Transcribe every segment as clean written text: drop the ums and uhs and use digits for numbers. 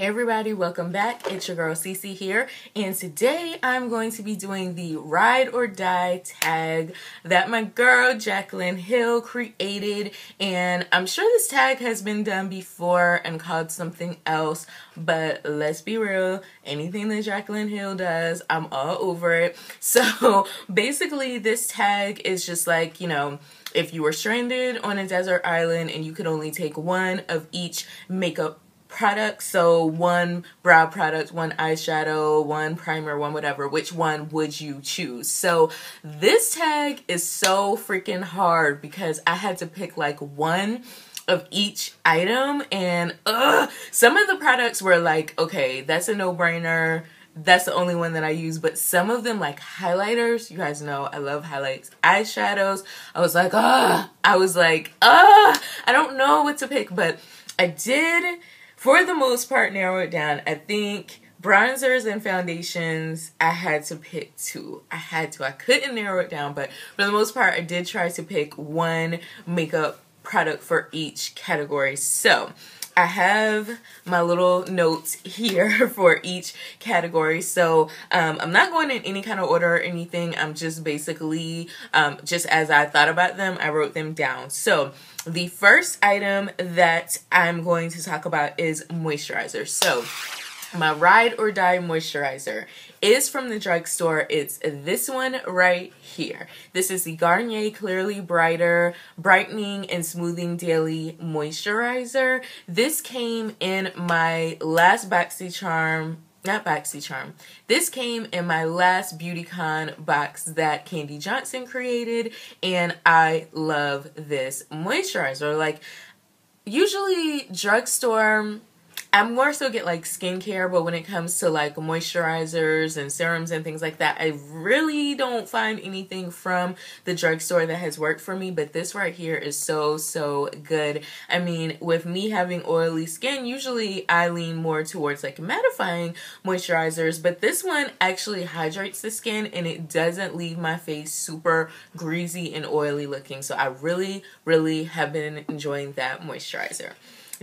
Hey everybody, welcome back. It's your girl Cece here, and today I'm going to be doing the ride or die tag that my girl Jaclyn Hill created, and I'm sure this tag has been done before and called something else, but let's be real, anything that Jaclyn Hill does, I'm all over it. So basically this tag is just like, if you were stranded on a desert island and you could only take one of each makeup product, so one brow product, one eyeshadow, one primer, one whatever, which one would you choose? So this tag is so freaking hard because I had to pick like one of each item, and some of the products were like, okay, that's a no-brainer, that's the only one that I use, but some of them, like highlighters, you guys know I love highlights, eyeshadows, I was like, I don't know what to pick, but I did, for the most part, narrow it down. I think bronzers and foundations, I had to pick two. I couldn't narrow it down, but for the most part, I did try to pick one makeup product for each category. So I have my little notes here for each category. So I'm not going in any kind of order or anything. I'm just basically, just as I thought about them, I wrote them down. So the first item that I'm going to talk about is moisturizer. So my ride or die moisturizer is from the drugstore. It's this one right here. This is the Garnier Clearly Brighter Brightening and Smoothing Daily Moisturizer. This came in my last This came in my last BeautyCon box that Candy Johnson created, and I love this moisturizer. Like, usually drugstore, I more so get like skincare, but when it comes to like moisturizers and serums and things like that, I really don't find anything from the drugstore that has worked for me, but this right here is so good. I mean, with me having oily skin, usually I lean more towards like mattifying moisturizers, but this one actually hydrates the skin and it doesn't leave my face super greasy and oily looking, so I really have been enjoying that moisturizer.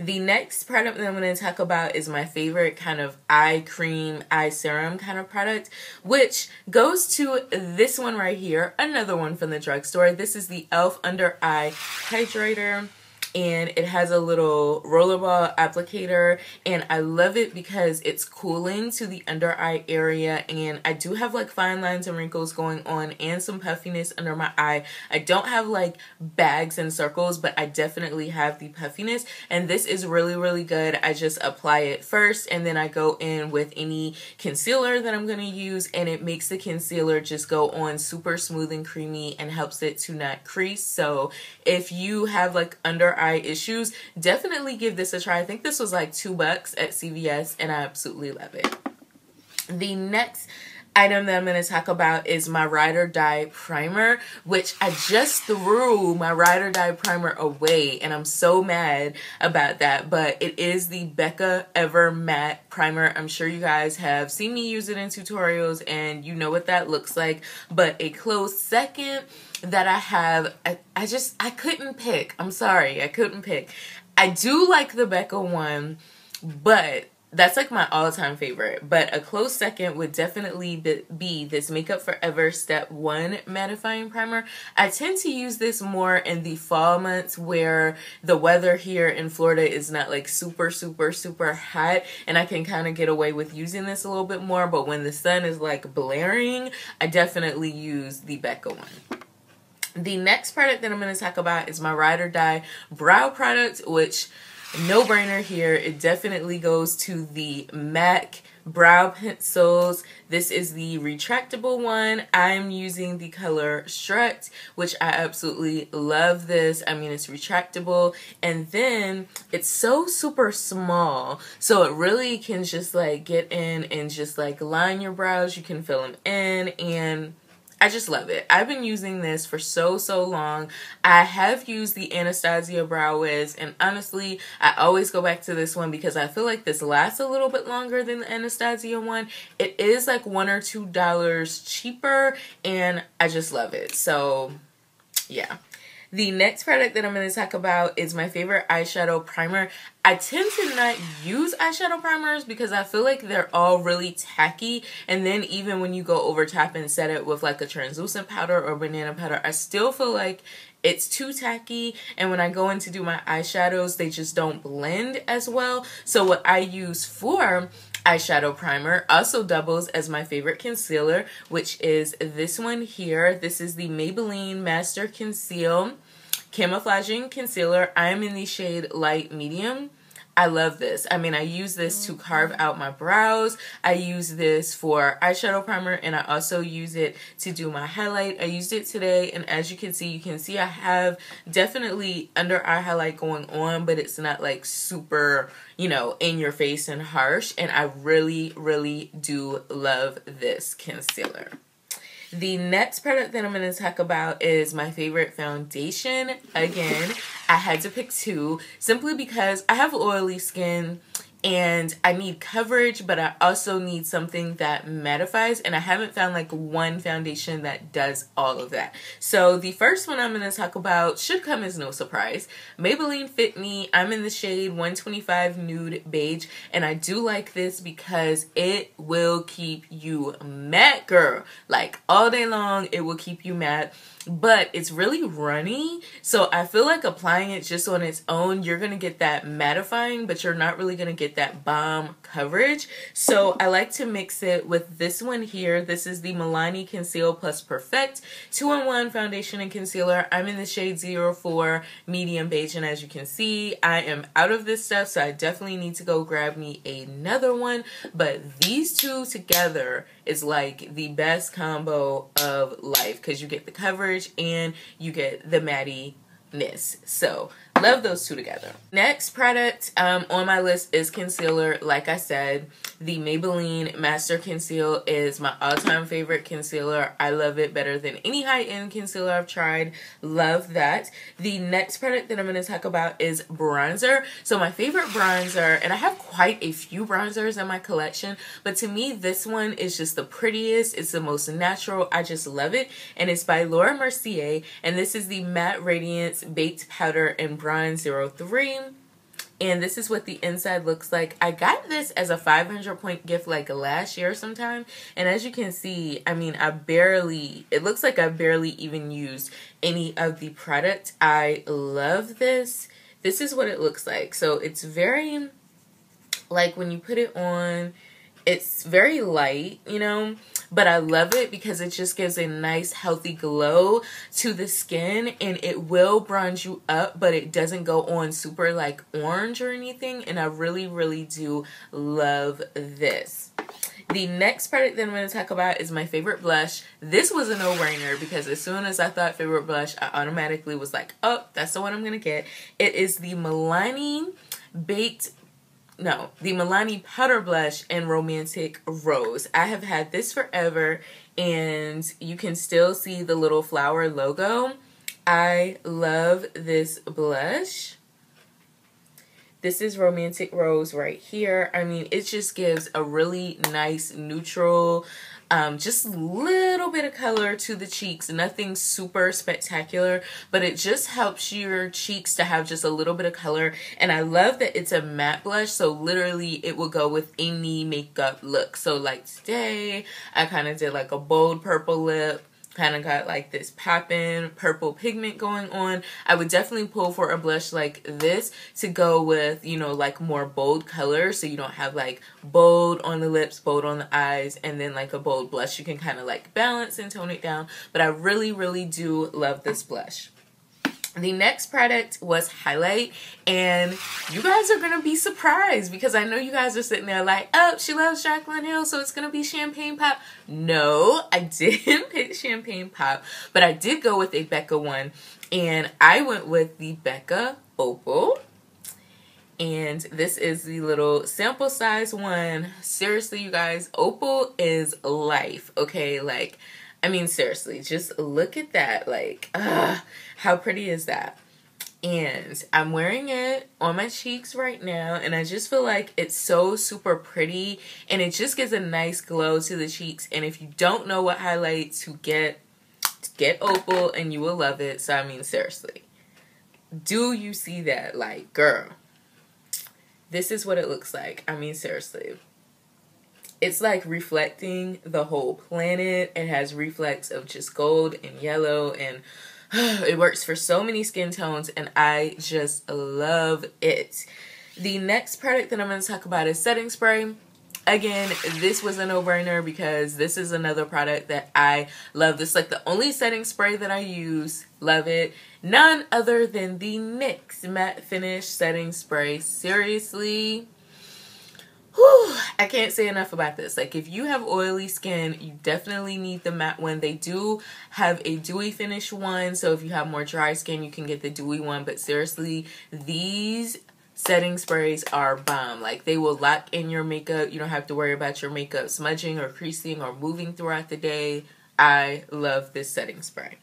The next product that I'm going to talk about is my favorite kind of eye cream, eye serum kind of product, which goes to this one right here, another one from the drugstore. This is the e.l.f. Under Eye Hydrator, and it has a little rollerball applicator, and I love it because it's cooling to the under eye area, and I do have like fine lines and wrinkles going on and some puffiness under my eye. I don't have like bags and circles, but I definitely have the puffiness, and this is really good. I just apply it first and then I go in with any concealer that I'm going to use, and it makes the concealer just go on super smooth and creamy and helps it to not crease. So if you have like under eye issues, definitely give this a try. I think this was like $2 at CVS, and I absolutely love it. The next item that I'm going to talk about is my Ride or Die Primer, which I just threw my Ride or Die Primer away, and I'm so mad about that, but it is the Becca Ever Matte Primer. I'm sure you guys have seen me use it in tutorials, and you know what that looks like, but a close second that I have, I couldn't pick. I'm sorry, I couldn't pick. I do like the Becca one, but that's like my all-time favorite. But a close second would definitely be this Makeup Forever Step 1 Mattifying Primer. I tend to use this more in the fall months where the weather here in Florida is not like super hot, and I can kind of get away with using this a little bit more. But when the sun is like blaring, I definitely use the Becca one. The next product that I'm going to talk about is my Ride or Die Brow product, which, no brainer here, it definitely goes to the MAC brow pencils. This is the retractable one. I'm using the color Strut, which I absolutely love this. I mean, it's retractable, and then it's so super small, so it really can just like get in and just like line your brows. You can fill them in, and I just love it. I've been using this for so long. I have used the Anastasia Brow Wiz, and honestly, I always go back to this one because I feel like this lasts a little bit longer than the Anastasia one. It is like $1 or $2 cheaper, and I just love it. So, yeah. The next product that I'm going to talk about is my favorite eyeshadow primer. I tend to not use eyeshadow primers because I feel like they're all really tacky, and then even when you go over top and set it with like a translucent powder or banana powder, I still feel like it's too tacky, and when I go in to do my eyeshadows, they just don't blend as well. So what I use for eyeshadow primer also doubles as my favorite concealer, which is this one here. This is the Maybelline Master Conceal Camouflaging Concealer. I am in the shade Light Medium. I love this. I mean, I use this to carve out my brows. I use this for eyeshadow primer, and I also use it to do my highlight. I used it today, and as you can see I have definitely under eye highlight going on, but it's not like super, you know, in your face and harsh, and I really, really do love this concealer. The next product that I'm going to talk about is my favorite foundation. Again, I had to pick two simply because I have oily skin and I need coverage, but I also need something that mattifies, and I haven't found like one foundation that does all of that. So the first one I'm going to talk about should come as no surprise. Maybelline Fit Me. I'm in the shade 125 Nude Beige, and I do like this because it will keep you matte, girl. Like all day long, it will keep you matte. But it's really runny, so I feel like applying it just on its own, you're going to get that mattifying, but you're not really going to get that bomb coverage. So I like to mix it with this one here. This is the Milani Conceal Plus Perfect 2-in-1 Foundation and Concealer. I'm in the shade 04 Medium Beige, and as you can see, I am out of this stuff, so I definitely need to go grab me another one. But these two together is like the best combo of life because you get the coverage and you get the mattiness. So love those two together. Next product on my list is concealer. Like I said, the Maybelline Master Conceal is my all-time favorite concealer. I love it better than any high-end concealer I've tried. Love that. The next product that I'm going to talk about is bronzer. So my favorite bronzer, and I have quite a few bronzers in my collection, but to me this one is just the prettiest. It's the most natural. I just love it. And it's by Laura Mercier, and this is the Matte Radiance Baked Powder and Bronze 03. And this is what the inside looks like. I got this as a 500-point gift like last year sometime. And as you can see, I mean, it looks like I barely even used any of the product. I love this. This is what it looks like. So it's very, like when you put it on, it's very light, you know, but I love it because it just gives a nice healthy glow to the skin, and it will bronze you up, but it doesn't go on super like orange or anything, and I really, really do love this. The next product that I'm going to talk about is my favorite blush. This was a no-brainer because as soon as I thought favorite blush, I automatically was like, oh, that's the one I'm going to get. It is the Milani the Milani Powder Blush in Romantic Rose. I have had this forever, and you can still see the little flower logo. I love this blush. This is Romantic Rose right here. I mean, it just gives a really nice neutral, just a little bit of color to the cheeks. Nothing super spectacular, but it just helps your cheeks to have just a little bit of color. And I love that it's a matte blush, so literally it will go with any makeup look. So like today, I kind of did like a bold purple lip. Kind of got like this poppin' purple pigment going on. I would definitely pull for a blush like this to go with, you know, like more bold colors, so you don't have like bold on the lips, bold on the eyes, and then like a bold blush. You can kind of like balance and tone it down, but I really, really do love this blush. The next product was highlight, and you guys are going to be surprised because I know you guys are sitting there like, oh, she loves Jaclyn Hill, so it's going to be Champagne Pop. No, I didn't pick Champagne Pop, but I did go with a Becca one, and I went with the Becca Opal. And this is the little sample size one. Seriously, you guys, Opal is life, okay? Like, I mean, seriously, just look at that. Like, how pretty is that? And I'm wearing it on my cheeks right now, and I just feel like it's so super pretty, and it just gives a nice glow to the cheeks. And if you don't know what highlight to get, Get Opal and you will love it. So, I mean, seriously. Do you see that? Like, girl, this is what it looks like. I mean, seriously. It's like reflecting the whole planet. It has reflex of just gold and yellow, and it works for so many skin tones, and I just love it. The next product that I'm going to talk about is setting spray. Again, this was a no-brainer because this is another product that I love. This is like the only setting spray that I use. Love it. None other than the NYX Matte Finish Setting Spray. Seriously. Whew, I can't say enough about this. Like, if you have oily skin, you definitely need the matte one. They do have a dewy finish one, so if you have more dry skin, you can get the dewy one. But seriously, these setting sprays are bomb. Like, they will lock in your makeup. You don't have to worry about your makeup smudging or creasing or moving throughout the day. I love this setting spray.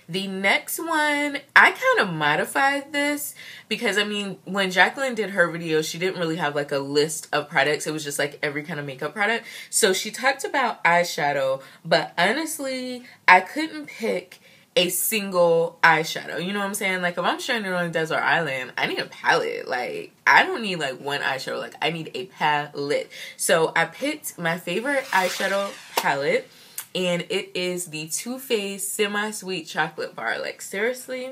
The next one, I kind of modified this because, I mean, when Jaclyn did her video, she didn't really have like a list of products. It was just like every kind of makeup product. So she talked about eyeshadow, but honestly, I couldn't pick a single eyeshadow. You know what I'm saying? Like, if I'm shining on a desert island, I need a palette. Like, I don't need like one eyeshadow. Like, I need a palette. So I picked my favorite eyeshadow palette, and it is the Too Faced Semi-Sweet Chocolate Bar. Like, seriously,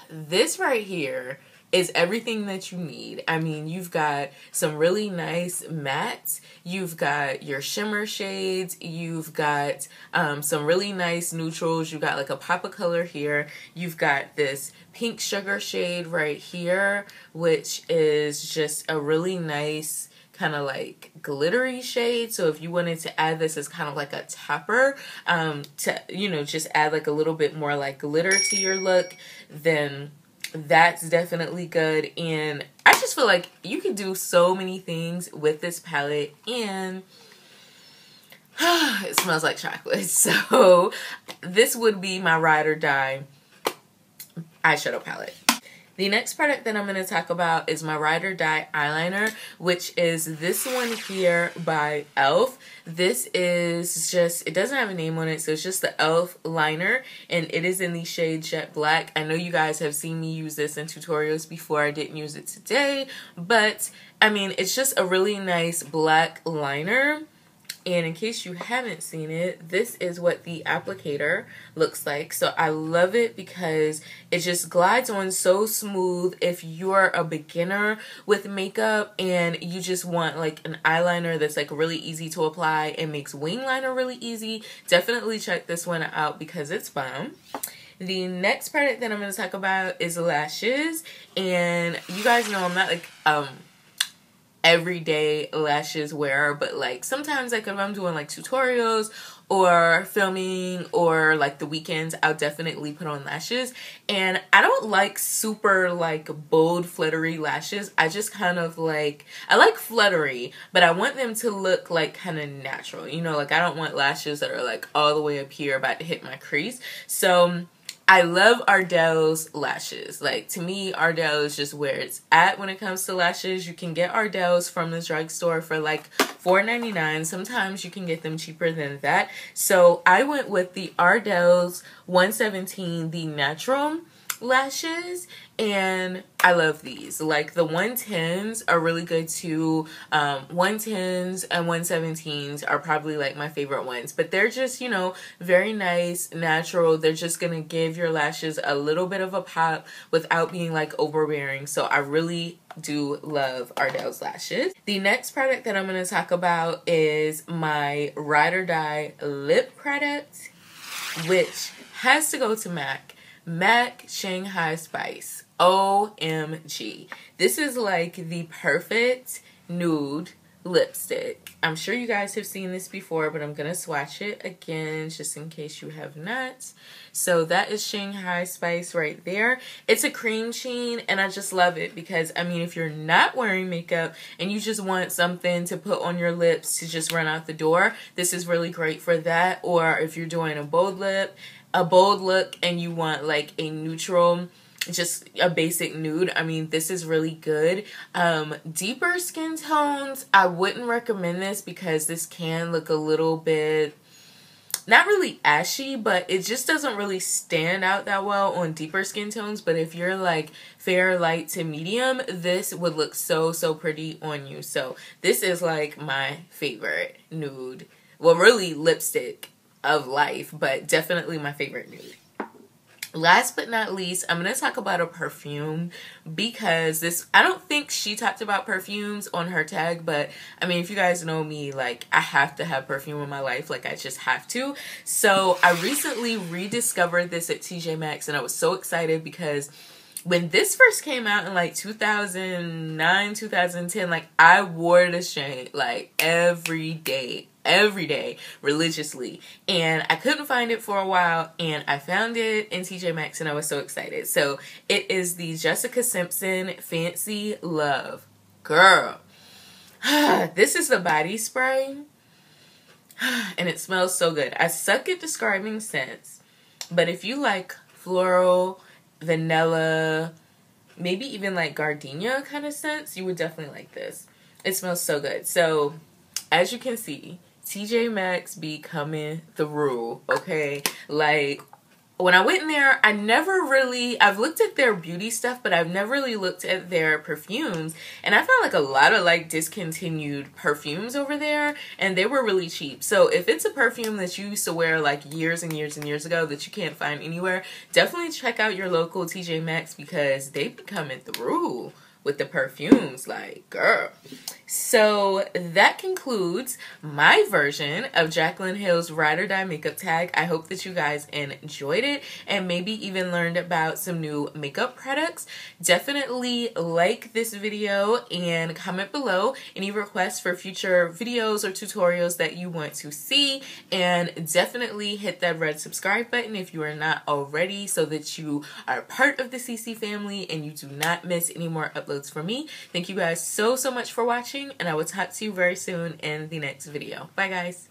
this right here is everything that you need. I mean, you've got some really nice mattes. You've got your shimmer shades. You've got some really nice neutrals. You've got like a pop of color here. You've got this pink sugar shade right here, which is just a really nice kind of like glittery shade. So if you wanted to add this as kind of like a topper, to, you know, just add like a little bit more like glitter to your look, then that's definitely good. And I just feel like you can do so many things with this palette, and it smells like chocolate. So this would be my ride or die eyeshadow palette. The next product that I'm going to talk about is my Ride or Die eyeliner, which is this one here by e.l.f. This is just, it doesn't have a name on it, so it's just the e.l.f. liner, and it is in the shade Jet Black. I know you guys have seen me use this in tutorials before. I didn't use it today, but I mean, it's just a really nice black liner. And in case you haven't seen it, this is what the applicator looks like. So I love it because it just glides on so smooth. If you're a beginner with makeup and you just want like an eyeliner that's like really easy to apply and makes wing liner really easy, definitely check this one out because it's bomb. The next product that I'm going to talk about is lashes. And you guys know I'm not like everyday lashes wearer, but like sometimes like if I'm doing like tutorials or filming or like the weekends, I'll definitely put on lashes. And I don't like super like bold fluttery lashes. I just kind of like, I like fluttery, but I want them to look like kind of natural, you know, like I don't want lashes that are like all the way up here about to hit my crease. So I love Ardell's lashes. Like, to me, Ardell is just where it's at when it comes to lashes. You can get Ardell's from the drugstore for like $4.99. Sometimes you can get them cheaper than that. So I went with the Ardell's 117, the natural lashes, and I love these. Like, the 110s are really good too. 110s and 117s are probably like my favorite ones, but they're just, you know, very nice, natural. They're just gonna give your lashes a little bit of a pop without being like overbearing. So I really do love Ardell's lashes. The next product that I'm going to talk about is my Ride or Die lip product, which has to go to MAC Shanghai Spice. OMG. This is like the perfect nude lipstick. I'm sure you guys have seen this before, but I'm going to swatch it again just in case you have not. So that is Shanghai Spice right there. It's a cream sheen, and I just love it because, I mean, if you're not wearing makeup and you just want something to put on your lips to just run out the door, this is really great for that. Or if you're doing a bold look and you want like a neutral, just a basic nude, I mean, this is really good. Deeper skin tones, I wouldn't recommend this because this can look a little bit not really ashy, but it just doesn't really stand out that well on deeper skin tones. But if you're like fair, light to medium, this would look so pretty on you. So this is like my favorite nude, well, really lipstick of life, but definitely my favorite nude. Last but not least, I'm going to talk about a perfume, because this, I don't think she talked about perfumes on her tag, but I mean, if you guys know me, like, I have to have perfume in my life, like, I just have to. So I recently rediscovered this at TJ Maxx, and I was so excited because when this first came out in like 2009, 2010, like, I wore the shade like every day, religiously, and I couldn't find it for a while, and I found it in TJ Maxx, and I was so excited. So it is the Jessica Simpson Fancy Love. Girl, this is the body spray, and it smells so good. I suck at describing scents, but if you like floral, vanilla, maybe even like gardenia kind of scents, you would definitely like this. It smells so good. So as you can see, TJ Maxx be coming through, okay? Like, when I went in there, I've looked at their beauty stuff, but I've never really looked at their perfumes, and I found like a lot of like discontinued perfumes over there, and they were really cheap. So if it's a perfume that you used to wear like years and years and years ago that you can't find anywhere, definitely check out your local TJ Maxx, because they be coming through with the perfumes, like, girl. So that concludes my version of Jaclyn Hill's Ride or Die makeup tag. I hope that you guys enjoyed it and maybe even learned about some new makeup products. Definitely like this video and comment below any requests for future videos or tutorials that you want to see, and definitely hit that red subscribe button if you are not already, so that you are part of the CC family and you do not miss any more uploads from me. Thank you guys so much for watching, and I will talk to you very soon in the next video. Bye guys.